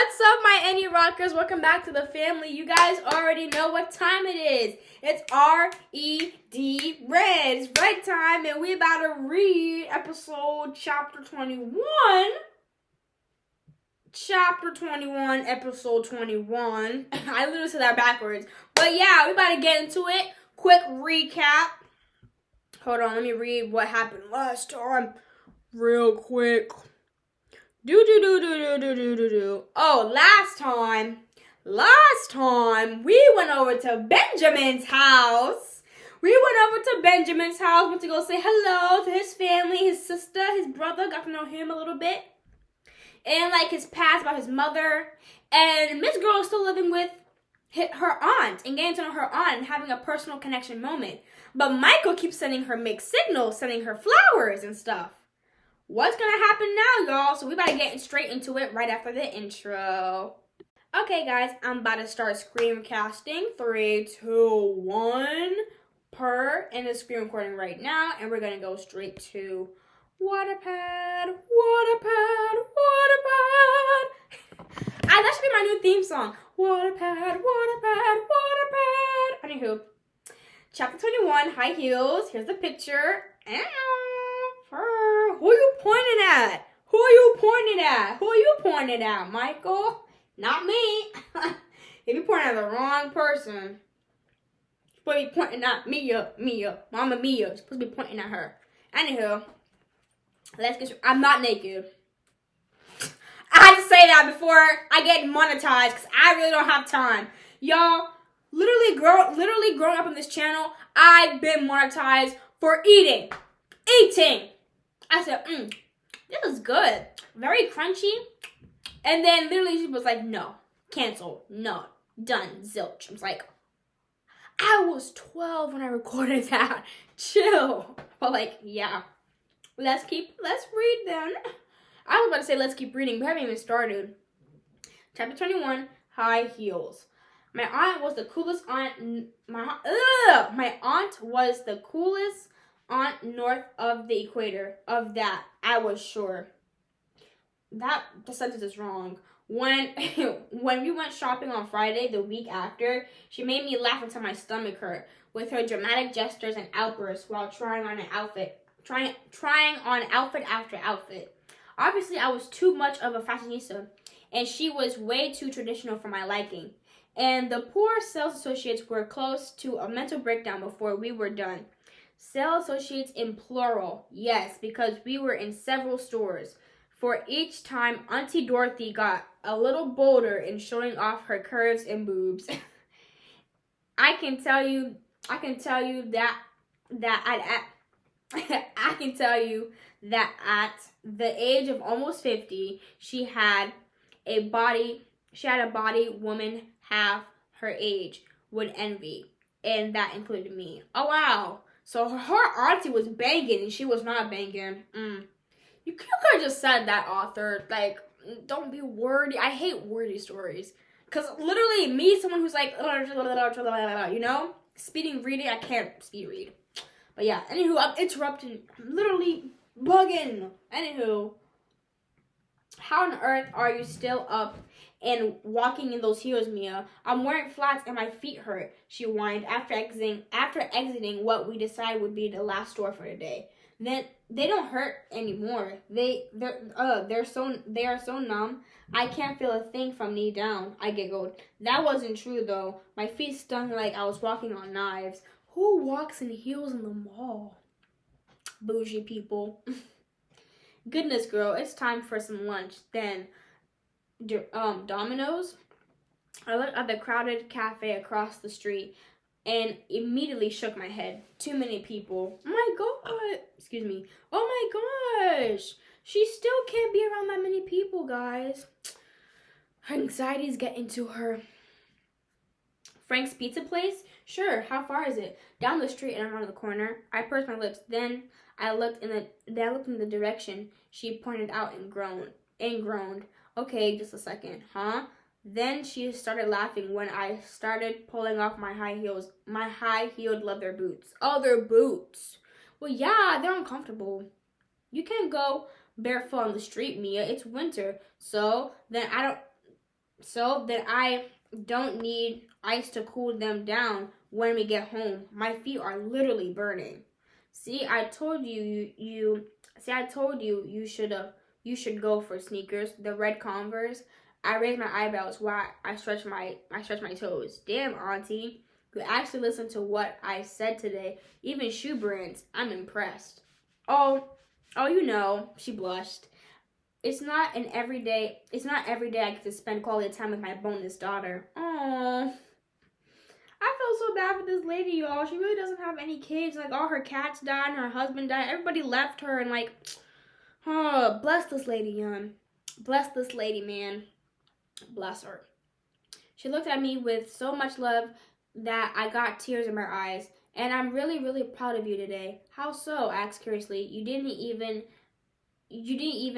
What's up, my Any Rockers? Welcome back to the family. You guys already know what time it is. It's R-E-D Red. It's Red time, and we about to read chapter 21. Chapter 21, episode 21. I literally said that backwards. But yeah, we about to get into it. Quick recap. Hold on, let me read what happened last time. Real quick. Oh, last time we went over to Benjamin's house. Went to go say hello to his family, his sister, his brother, got to know him a little bit. And like his past about his mother. And Miss Girl is still living with her aunt and getting to know her aunt and having a personal connection moment. But Michael keeps sending her mixed signals, sending her flowers and stuff. What's gonna happen now, y'all? So we about to get straight into it right after the intro. Okay, guys, I'm about to start screencasting. 3, 2, 1 per in the screen recording right now, and we're gonna go straight to Waterpad. That should be my new theme song. Waterpad. Anywho, chapter 21, High Heels. Here's the picture. Who you pointing at? Michael? Not me. If you pointing at the wrong person, you're supposed to be pointing at Mia. Mama Mia. You're supposed to be pointing at her. Anywho, I'm not naked. I had to say that before I get monetized because I really don't have time. Y'all, literally growing up on this channel, I've been monetized for eating. I said, this is good. Very crunchy. And then literally she was like, no, cancel, no, done, zilch. I was like, I was 12 when I recorded that. Chill. But like, yeah. Let's read then. I was about to say let's keep reading, but I haven't even started. Chapter 21, High Heels. My aunt was the coolest aunt. My aunt was the coolest aunt north of the equator. Of that, I was sure. The sentence is wrong. When we went shopping on Friday, the week after, she made me laugh until my stomach hurt with her dramatic gestures and outbursts while trying on outfit after outfit. Obviously, I was too much of a fashionista, and she was way too traditional for my liking. And the poor sales associates were close to a mental breakdown before we were done. Sales associates in plural, yes, because we were in several stores. For each time, Auntie Dorothy got a little bolder in showing off her curves and boobs. I can tell you that at the age of almost 50, she had a body woman half her age would envy, and that included me. Oh wow. So her auntie was banging and she was not banging. You could have just said that, author. Like, don't be wordy. I hate wordy stories. Because literally, me, someone who's like, you know, speeding reading, I can't speed read. But yeah, anywho, I'm interrupting. I'm literally bugging. Anywho, how on earth are you still up and walking in those heels, Mia? I'm wearing flats and my feet hurt, she whined after exiting what we decided would be the last store for the day. Then they don't hurt anymore. They are so numb. I can't feel a thing from knee down. I giggled. That wasn't true though. My feet stung like I was walking on knives. Who walks in heels in the mall? Bougie people. Goodness, girl, it's time for some lunch. Then, Domino's. I looked at the crowded cafe across the street and immediately shook my head. Too many people. My God. Excuse me. Oh my gosh. She still can't be around that many people, guys. Her anxiety's getting to her. Frank's Pizza Place? Sure, how far is it? Down the street and around the corner. I pursed my lips. Then I looked in the direction she pointed out and groaned. Okay, just a second. Huh? Then she started laughing when I started pulling off my high-heeled leather boots. Oh, they're boots. Well, yeah, they're uncomfortable. You can't go barefoot on the street, Mia. It's winter. So, then I don't so that I don't need ice to cool them down when we get home. My feet are literally burning. See, I told you should go for sneakers, the red Converse. I raised my eyebrows while I stretch my toes. Damn, Auntie, you actually listened to what I said today. Even shoe brands. I'm impressed. Oh, she blushed. It's not every day I get to spend quality time with my bonus daughter. Oh, I feel so bad for this lady, y'all. She really doesn't have any kids. Like, all her cats died and her husband died. Everybody left her, and like, oh, bless this lady, young. Bless this lady, man. Bless her. She looked at me with so much love that I got tears in my eyes. And I'm really, really proud of you today. How so? I asked curiously. You didn't even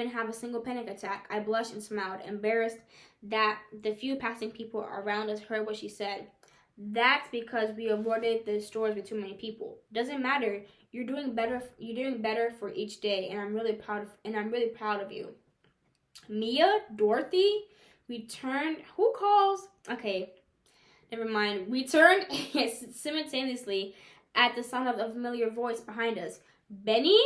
have a single panic attack. I blushed and smiled, embarrassed that the few passing people around us heard what she said. That's because we avoided the stores with too many people. Doesn't matter. You're doing better for each day, and I'm really proud of you. Mia, Dorothy, we turned. Who calls? Okay, never mind. We turned simultaneously at the sound of a familiar voice behind us. Benji?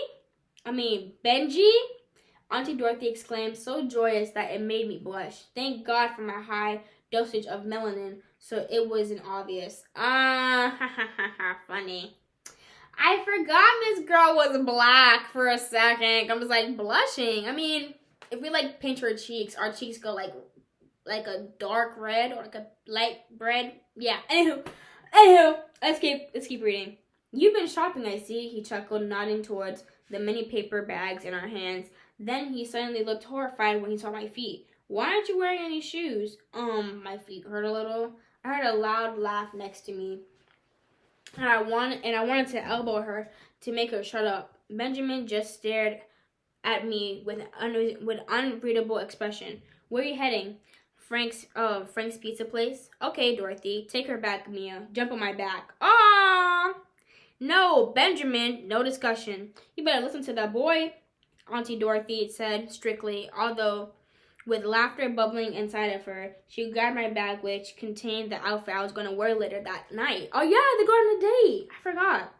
Auntie Dorothy exclaimed, so joyous that it made me blush. Thank God for my high dosage of melanin, so it wasn't obvious. Funny. I forgot Miss Girl was black for a second. I was like blushing. I mean, if we like pinch her cheeks, our cheeks go like a dark red or like a light red. Yeah. Anywho, let's keep reading. You've been shopping, I see, he chuckled, nodding towards the many paper bags in our hands. Then he suddenly looked horrified when he saw my feet. Why aren't you wearing any shoes? My feet hurt a little. I heard a loud laugh next to me. And I wanted to elbow her to make her shut up. Benjamin just stared at me with unreadable expression. Where are you heading? Frank's pizza place. Okay, Dorothy, take her back, Mia. Jump on my back. Ah! No, Benjamin, no discussion. You better listen to that boy, Auntie Dorothy said strictly, although with laughter bubbling inside of her. She grabbed my bag, which contained the outfit I was going to wear later that night. Oh yeah, they're going on a date. I forgot.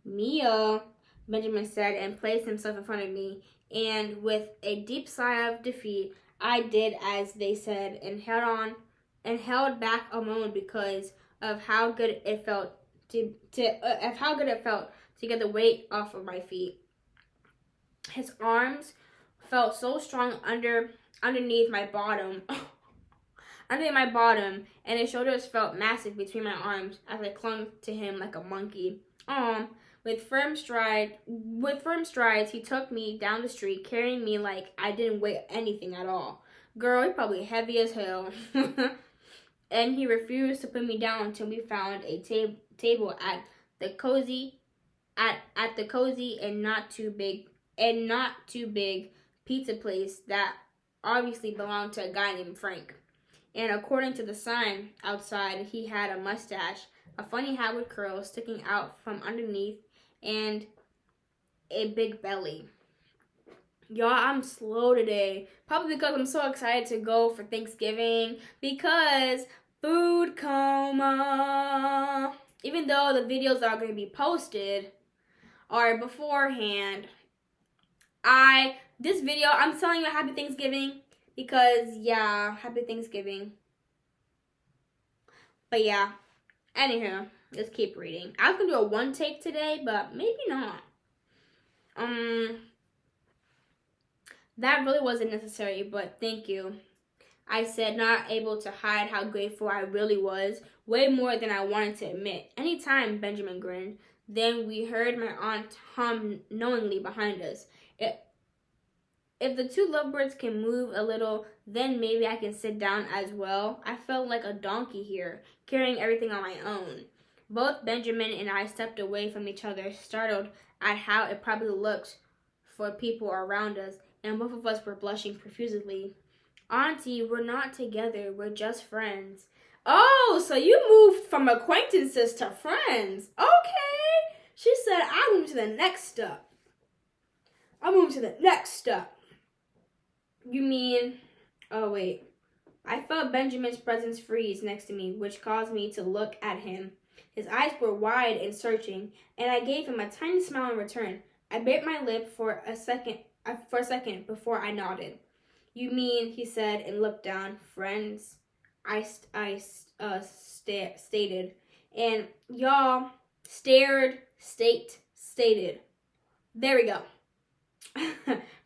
Mia, Benjamin said, and placed himself in front of me. And with a deep sigh of defeat, I did as they said and held back a moan because of how good it felt to get the weight off of my feet. His arms felt so strong underneath my bottom, and his shoulders felt massive between my arms as I clung to him like a monkey. With firm strides, he took me down the street, carrying me like I didn't weigh anything at all. Girl, you're probably heavy as hell. And he refused to put me down until we found a table at the cozy and not too big pizza place that obviously belonged to a guy named Frank. And according to the sign outside, he had a mustache, a funny hat with curls sticking out from underneath, and a big belly. Y'all, I'm slow today. Probably because I'm so excited to go for Thanksgiving. Because food coma. Even though the videos that are going to be posted are beforehand. I'm telling you Happy Thanksgiving. Because, yeah, Happy Thanksgiving. But, yeah. Anywho, let's keep reading. I was going to do a one take today, but maybe not. That really wasn't necessary, but thank you. I said, not able to hide how grateful I really was, way more than I wanted to admit. Anytime, Benjamin grinned. Then we heard my aunt hum knowingly behind us. If the two lovebirds can move a little, then maybe I can sit down as well. I felt like a donkey here, carrying everything on my own. Both Benjamin and I stepped away from each other, startled at how it probably looked for people around us, and both of us were blushing profusely. Auntie, we're not together, we're just friends. Oh, so you moved from acquaintances to friends. Okay. She said, I moved to the next step. You mean, oh wait, I felt Benjamin's presence freeze next to me, which caused me to look at him. His eyes were wide and searching, and I gave him a tiny smile in return. I bit my lip for a second before I nodded. You mean, he said and looked down. Friends, I stated. And y'all stated. There we go.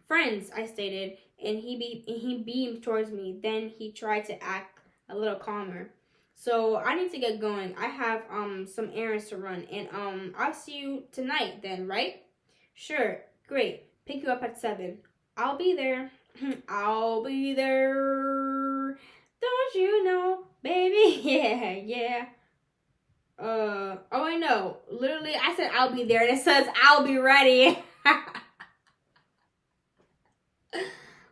Friends, I stated, and he beamed towards me. Then he tried to act a little calmer. So I need to get going. I have some errands to run, and I'll see you tonight then, right? Sure, great. Pick you up at 7. I'll be there. I'll be there. Don't you know, baby? Yeah. Oh, I know. Literally, I said I'll be there, and it says I'll be ready.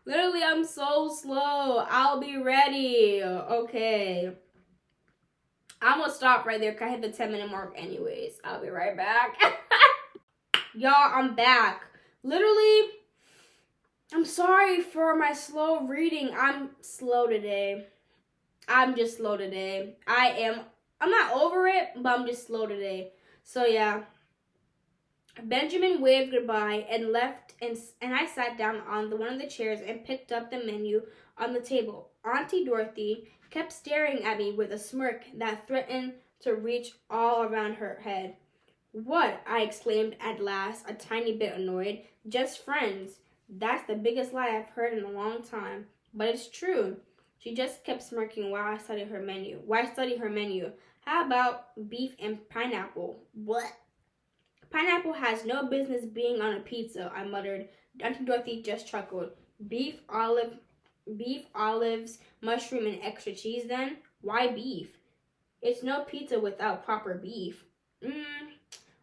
Literally, I'm so slow. I'll be ready. Okay. I'm gonna stop right there because I hit the 10-minute mark anyways. I'll be right back. Y'all, I'm back. Literally, I'm sorry for my slow reading. I'm slow today. I'm just slow today. I'm not over it, but I'm just slow today. So yeah. Benjamin waved goodbye and left, and I sat down on one of the chairs and picked up the menu on the table. Auntie Dorothy kept staring at me with a smirk that threatened to reach all around her head. What? I exclaimed at last, a tiny bit annoyed. Just friends. That's the biggest lie I've heard in a long time. But it's true. She just kept smirking while I studied her menu. How about beef and pineapple? What? Pineapple has no business being on a pizza, I muttered. Auntie Dorothy just chuckled. Beef, olives, mushroom, and extra cheese then? Why beef? It's no pizza without proper beef.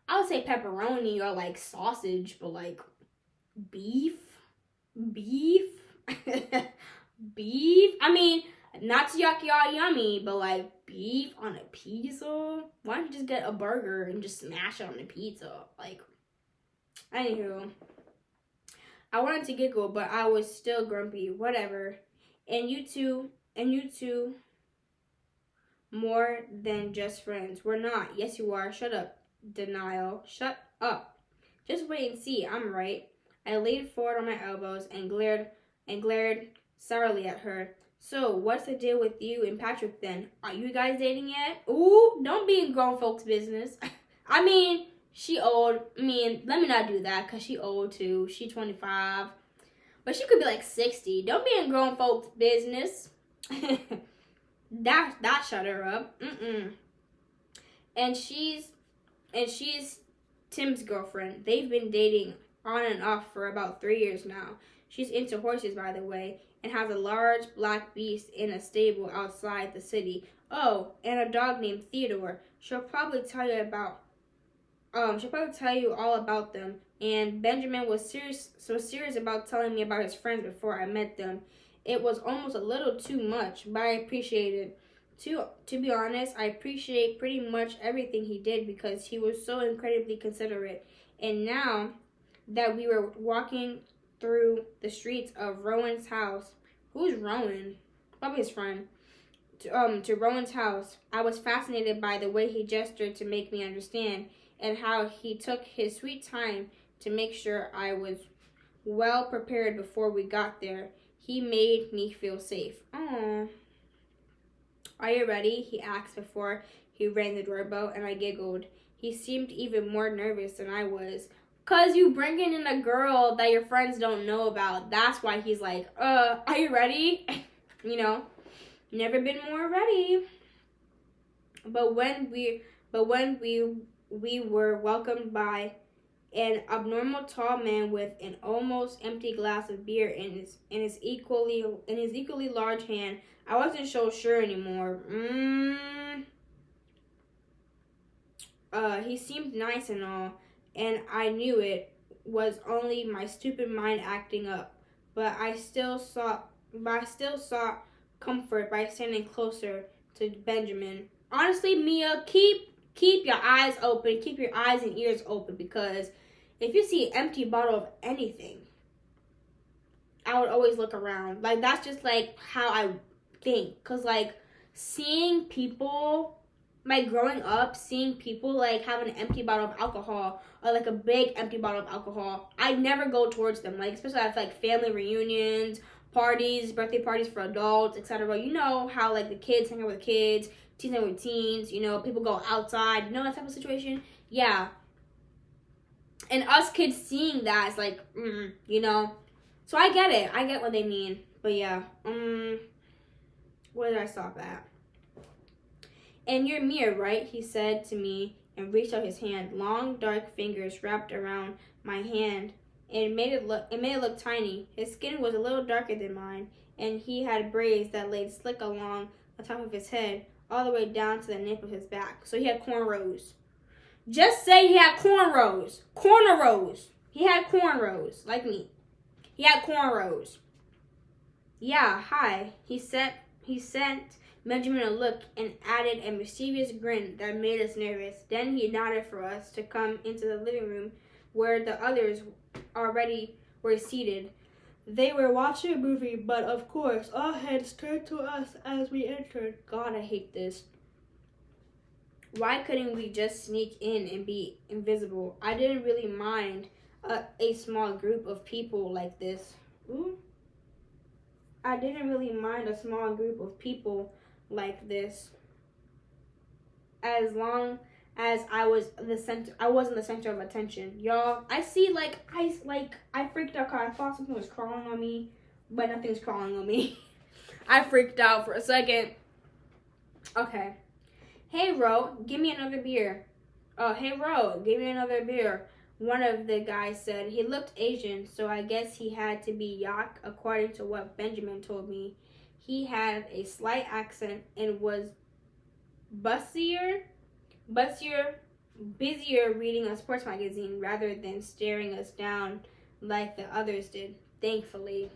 I would say pepperoni or like sausage, but like beef? Beef? I mean, not to yucky yummy, but like beef on a pizza? Why don't you just get a burger and just smash it on a pizza? Like, anywho. I wanted to giggle, but I was still grumpy. Whatever. And you two, more than just friends. We're not. Yes, you are. Shut up. Denial. Shut up. Just wait and see. I'm right. I leaned forward on my elbows and glared sourly at her. So, what's the deal with you and Patrick then? Are you guys dating yet? Ooh, don't be in grown folks' business. I mean, she old. I mean, let me not do that because she old too. She 25. But she could be like 60. Don't be in grown folks' business. that shut her up. And she's Tim's girlfriend. They've been dating on and off for about 3 years now. She's into horses, by the way, and has a large black beast in a stable outside the city. Oh, and a dog named Theodore. She'll probably tell you all about them. And Benjamin was serious about telling me about his friends before I met them. It was almost a little too much, but I appreciated it. To be honest, I appreciate pretty much everything he did because he was so incredibly considerate. And now that we were walking through the streets of Rowan's house. Who's Rowan? Probably his friend. To Rowan's house, I was fascinated by the way he gestured to make me understand and how he took his sweet time to make sure I was well prepared before we got there. He made me feel safe. Aww. Are you ready? He asked before he rang the doorbell, and I giggled. He seemed even more nervous than I was. 'Cause you bringing in a girl that your friends don't know about. That's why he's like, are you ready? You know, never been more ready. But when we were welcomed by an abnormal tall man with an almost empty glass of beer in his equally large hand, I wasn't so sure anymore. He seemed nice and all. And I knew it was only my stupid mind acting up. But I still sought comfort by standing closer to Benjamin. Honestly, Mia, keep your eyes open. Keep your eyes and ears open, because if you see an empty bottle of anything, I would always look around. Like, that's just like how I think. Because, like, seeing people, like, growing up, seeing people, like, have an empty bottle of alcohol or, like, a big empty bottle of alcohol, I never go towards them. Like, especially at, like, family reunions, parties, birthday parties for adults, etc. You know how, like, the kids hang out with kids, teens hang out with teens, you know, people go outside, you know that type of situation? Yeah. And us kids seeing that is like, you know. So I get it. I get what they mean. But yeah. Where did I stop at? And you're Mia, right? He said to me and reached out his hand. Long, dark fingers wrapped around my hand. It made it look tiny. His skin was a little darker than mine, and he had braids that laid slick along the top of his head, all the way down to the nape of his back. So he had cornrows. Just say he had cornrows. Cornrows. He had cornrows, like me. He had cornrows. Yeah, hi. He sent Benjamin a look and added a mischievous grin that made us nervous. Then he nodded for us to come into the living room where the others already were seated. They were watching a movie, but of course, all heads turned to us as we entered. God, I hate this. Why couldn't we just sneak in and be invisible? I didn't really mind a small group of people like this. I didn't really mind a small group of people like this, as long as I wasn't the center of attention. Y'all, I freaked out because I thought something was crawling on me, but nothing's crawling on me. I freaked out for a second. Okay. Hey, Ro, give me another beer. Oh, hey, Ro, give me another beer. One of the guys said. He looked Asian, so I guess he had to be Yak, according to what Benjamin told me. He had a slight accent and was busier reading a sports magazine rather than staring us down like the others did, thankfully.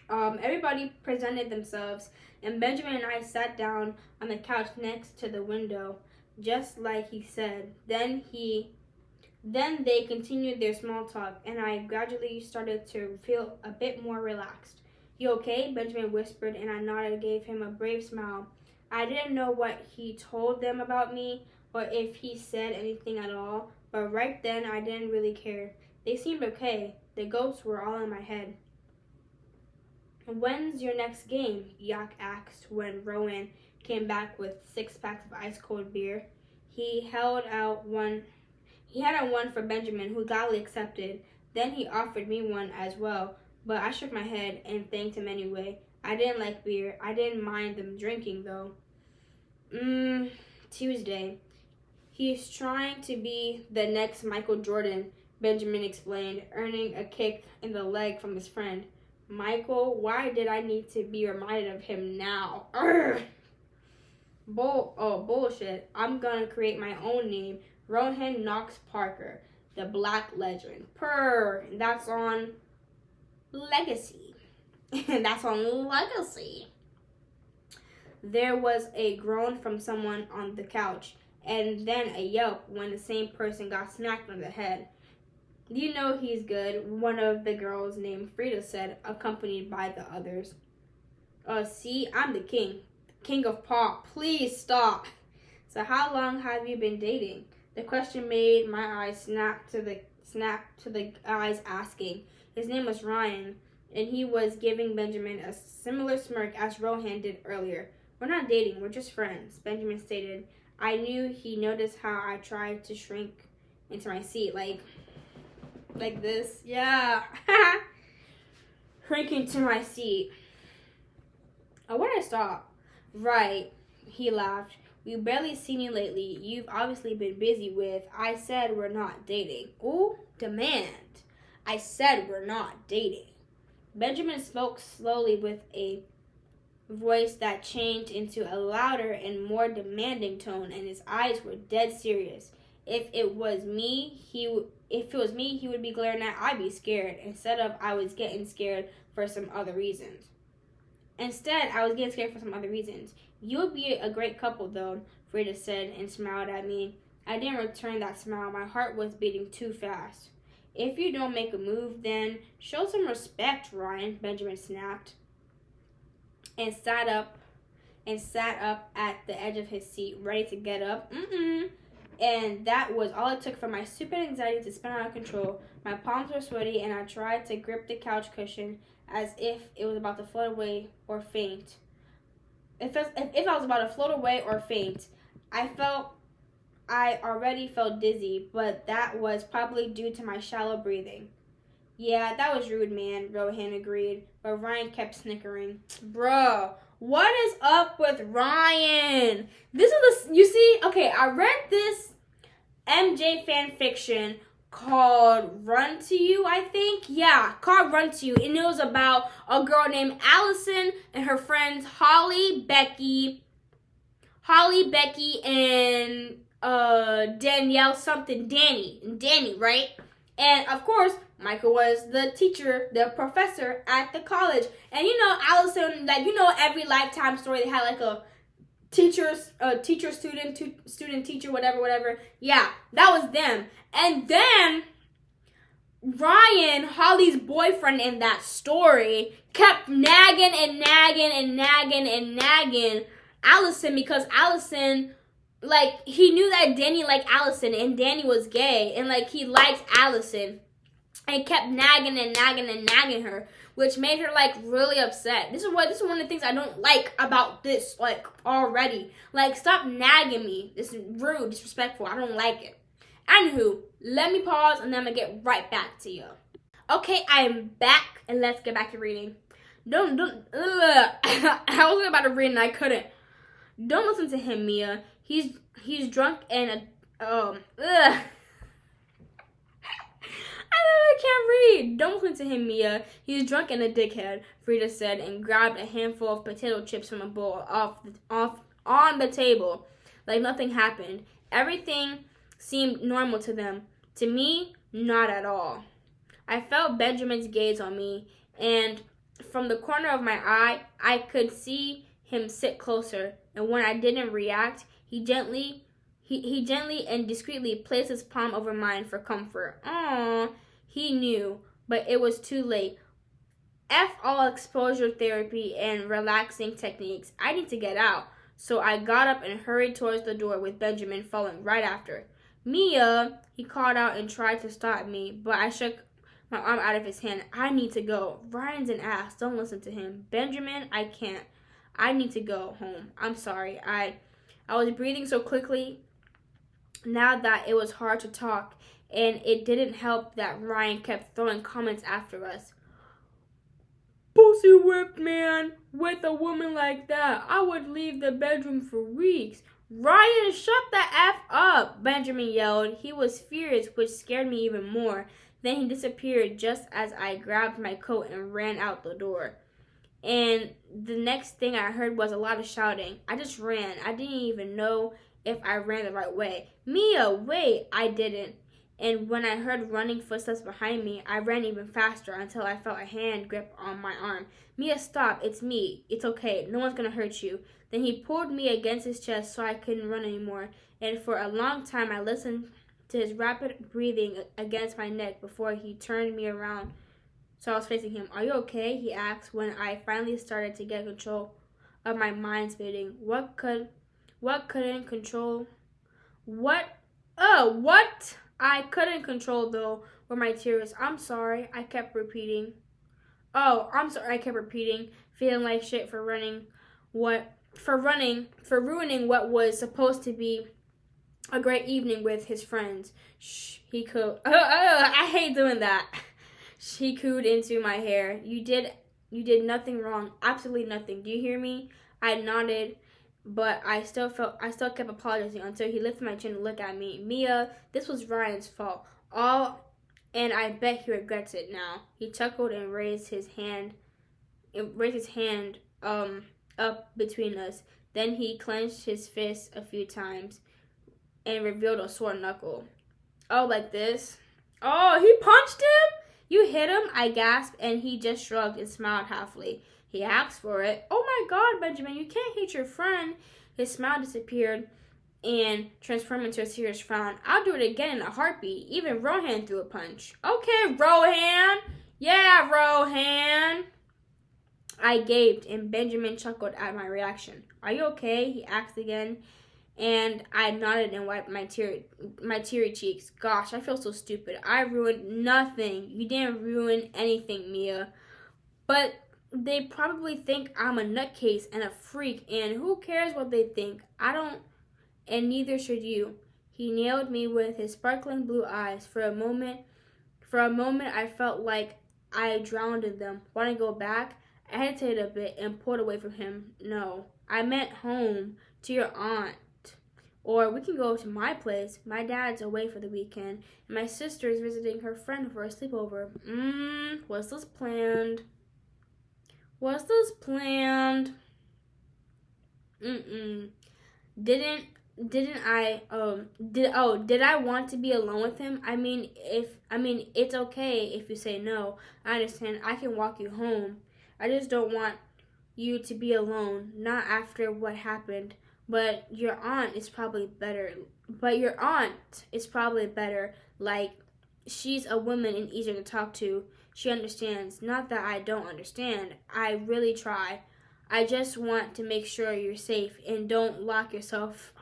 Everybody presented themselves, and Benjamin and I sat down on the couch next to the window, just like he said. Then they continued their small talk, and I gradually started to feel a bit more relaxed. You okay? Benjamin whispered, and I nodded and gave him a brave smile. I didn't know what he told them about me, or if he said anything at all, but right then I didn't really care. They seemed okay. The ghosts were all in my head. When's your next game? Yak asked when Rowan came back with 6 packs of ice-cold beer. He had out one for Benjamin, who gladly accepted. Then he offered me one as well, but I shook my head and thanked him anyway. I didn't like beer. I didn't mind them drinking, though. Tuesday. He's trying to be the next Michael Jordan, Benjamin explained, earning a kick in the leg from his friend. Michael, why did I need to be reminded of him now? Bullshit. I'm gonna create my own name. Rohan Knox Parker, the Black Legend. That's on Legacy. That's on Legacy. There was a groan from someone on the couch, and then a yelp when the same person got smacked on the head. You know he's good, one of the girls named Frida said, accompanied by the others. See, I'm the king of pop. Please stop. So how long have you been dating? The question made my eyes snap to the eyes asking. His name was Ryan, and he was giving Benjamin a similar smirk as Rohan did earlier. We're not dating, we're just friends, Benjamin stated. I knew he noticed how I tried to shrink into my seat, like this. Yeah. Shrink into my seat. Oh, where did I stop? Right, he laughed. We've barely seen you lately. You've obviously been busy with. I said we're not dating. Ooh, demand. I said we're not dating. Benjamin spoke slowly with a voice that changed into a louder and more demanding tone, and his eyes were dead serious. If it was me, he would be glaring at. I'd be scared. Instead, I was getting scared for some other reasons. You would be a great couple, though, Frida said and smiled at me. I didn't return that smile. My heart was beating too fast. If you don't make a move, then show some respect, Ryan, Benjamin snapped. and sat up at the edge of his seat, ready to get up. And that was all it took for my stupid anxiety to spin out of control. My palms were sweaty, and I tried to grip the couch cushion as if it was about to float away or faint. If I was about to float away or faint, I already felt dizzy, but that was probably due to my shallow breathing. Yeah, that was rude, man, Rohan agreed, but Ryan kept snickering. Bruh, what is up with Ryan? I read this MJ fan fiction called Run to You, I think. Yeah, called Run to You, and it was about a girl named Allison and her friends Holly, Becky, and Danielle something, Danny, right? And of course, Michael was the teacher, the professor at the college. And Allison, every Lifetime story, they had like a teacher, student, teacher, whatever. Yeah, that was them. And then Ryan, Holly's boyfriend in that story, kept nagging Allison, because Allison, he knew that Danny liked Allison, and Danny was gay, and he liked Allison, and kept nagging her, which made her really upset. This is one of the things I don't like about this already. Stop nagging me. This is rude, disrespectful. I don't like it. Anywho, let me pause, and then I'm gonna get right back to you. Okay, I am back, and let's get back to reading. I was about to read and I couldn't. Don't listen to him, Mia. He's drunk and I can't read. Don't listen to him, Mia. He's drunk and a dickhead, Frida said, and grabbed a handful of potato chips from a bowl off on the table. Like nothing happened. Everything seemed normal to them. To me, not at all. I felt Benjamin's gaze on me, and from the corner of my eye, I could see him sit closer, and when I didn't react, he gently and discreetly placed his palm over mine for comfort. Aww, he knew, but it was too late. F all exposure therapy and relaxing techniques. I need to get out. So I got up and hurried towards the door with Benjamin following right after. Mia, he called out and tried to stop me, but I shook my arm out of his hand. I need to go. Ryan's an ass. Don't listen to him. Benjamin, I can't. I need to go home. I'm sorry. I was breathing so quickly now that it was hard to talk, and it didn't help that Ryan kept throwing comments after us. Pussy whipped, man. With a woman like that, I would leave the bedroom for weeks. Ryan, shut the F up, Benjamin yelled. He was furious, which scared me even more. Then he disappeared just as I grabbed my coat and ran out the door. And the next thing I heard was a lot of shouting. I just ran. I didn't even know if I ran the right way. Mia, wait, I didn't. And when I heard running footsteps behind me, I ran even faster until I felt a hand grip on my arm. Mia, stop. It's me. It's okay. No one's going to hurt you. Then he pulled me against his chest so I couldn't run anymore. And for a long time, I listened to his rapid breathing against my neck before he turned me around. So I was facing him. Are you okay? He asked when I finally started to get control of my mind spinning. What couldn't control? What I couldn't control, though, were my tears. I'm sorry, I kept repeating. I kept repeating, feeling like shit for ruining what was supposed to be a great evening with his friends. Shh, he cooed. I hate doing that. He cooed into my hair. You did nothing wrong. Absolutely nothing. Do you hear me? I nodded, but I still kept apologizing until he lifted my chin to look at me. Mia, this was Ryan's fault. And I bet he regrets it now. He chuckled and raised his hand up between us. Then he clenched his fist a few times and revealed a sore knuckle. Oh, like this? Oh, he punched him? You hit him? I gasped, and he just shrugged and smiled halfly. He asked for it. Oh my God, Benjamin, you can't hate your friend. His smile disappeared and transformed into a serious frown. I'll do it again in a heartbeat. Even Rohan threw a punch. Okay, Rohan. Yeah, Rohan. I gaped, and Benjamin chuckled at my reaction. Are you okay? He asked again, and I nodded and wiped my teary cheeks. Gosh, I feel so stupid. I ruined nothing. You didn't ruin anything, Mia. But they probably think I'm a nutcase and a freak, and who cares what they think? I don't, and neither should you. He nailed me with his sparkling blue eyes. For a moment, I felt like I drowned in them. Want to go back? I hesitated a bit and pulled away from him. No, I meant home, to your aunt. Or we can go to my place. My dad's away for the weekend, and my sister's visiting her friend for a sleepover. Was this planned? Was this planned? Did I want to be alone with him? I mean, it's okay if you say no. I understand. I can walk you home. I just don't want you to be alone, not after what happened. But your aunt is probably better. Like, she's a woman and easier to talk to. She understands. Not that I don't understand. I really try. I just want to make sure you're safe and don't lock yourself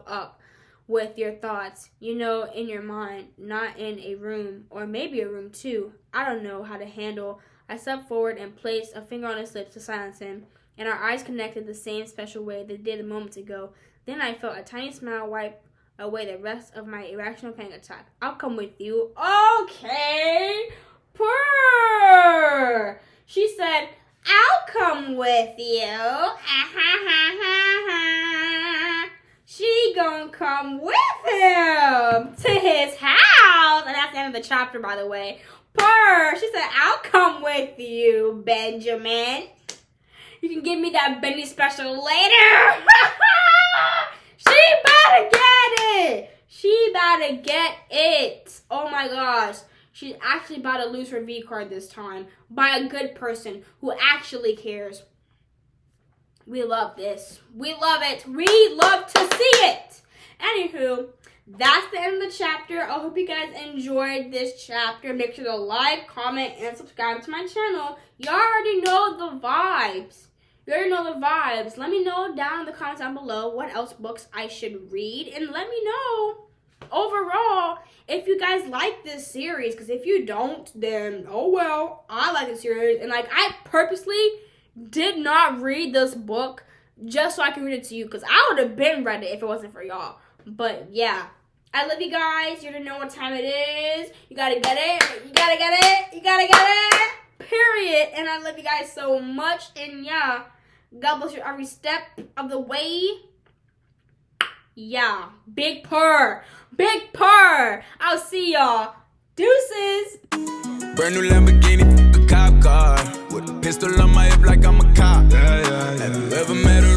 up with your thoughts, in your mind, not in a room, or maybe a room too. I don't know how to handle. I stepped forward and placed a finger on his lips to silence him, and our eyes connected the same special way they did a moment ago. Then I felt a tiny smile wipe away the rest of my irrational panic attack. I'll come with you. Okay. Purr. She said, I'll come with you. She gonna come with him to his house. And that's the end of the chapter, by the way. Purr. She said, I'll come with you, Benjamin. You can give me that Benny special later. She better get it. Oh my gosh. She's actually about to lose her V card this time by a good person who actually cares. We love this. We love it. We love to see it. Anywho, that's the end of the chapter. I hope you guys enjoyed this chapter. Make sure to like, comment, and subscribe to my channel. Y'all already know the vibes. Let me know down in the comments down below what else books I should read. And let me know overall if you guys like this series. Because if you don't, then oh well. I like the series. And I purposely did not read this book just so I can read it to you. Because I would have been read it if it wasn't for y'all. But yeah. I love you guys. You already know what time it is. You gotta get it. Period. And I love you guys so much. And yeah, God bless you every step of the way. Yeah, big purr. I'll see y'all. Deuces. Brand new Lamborghini, a cop car with a pistol on my hip like I'm a cop. Have you ever met a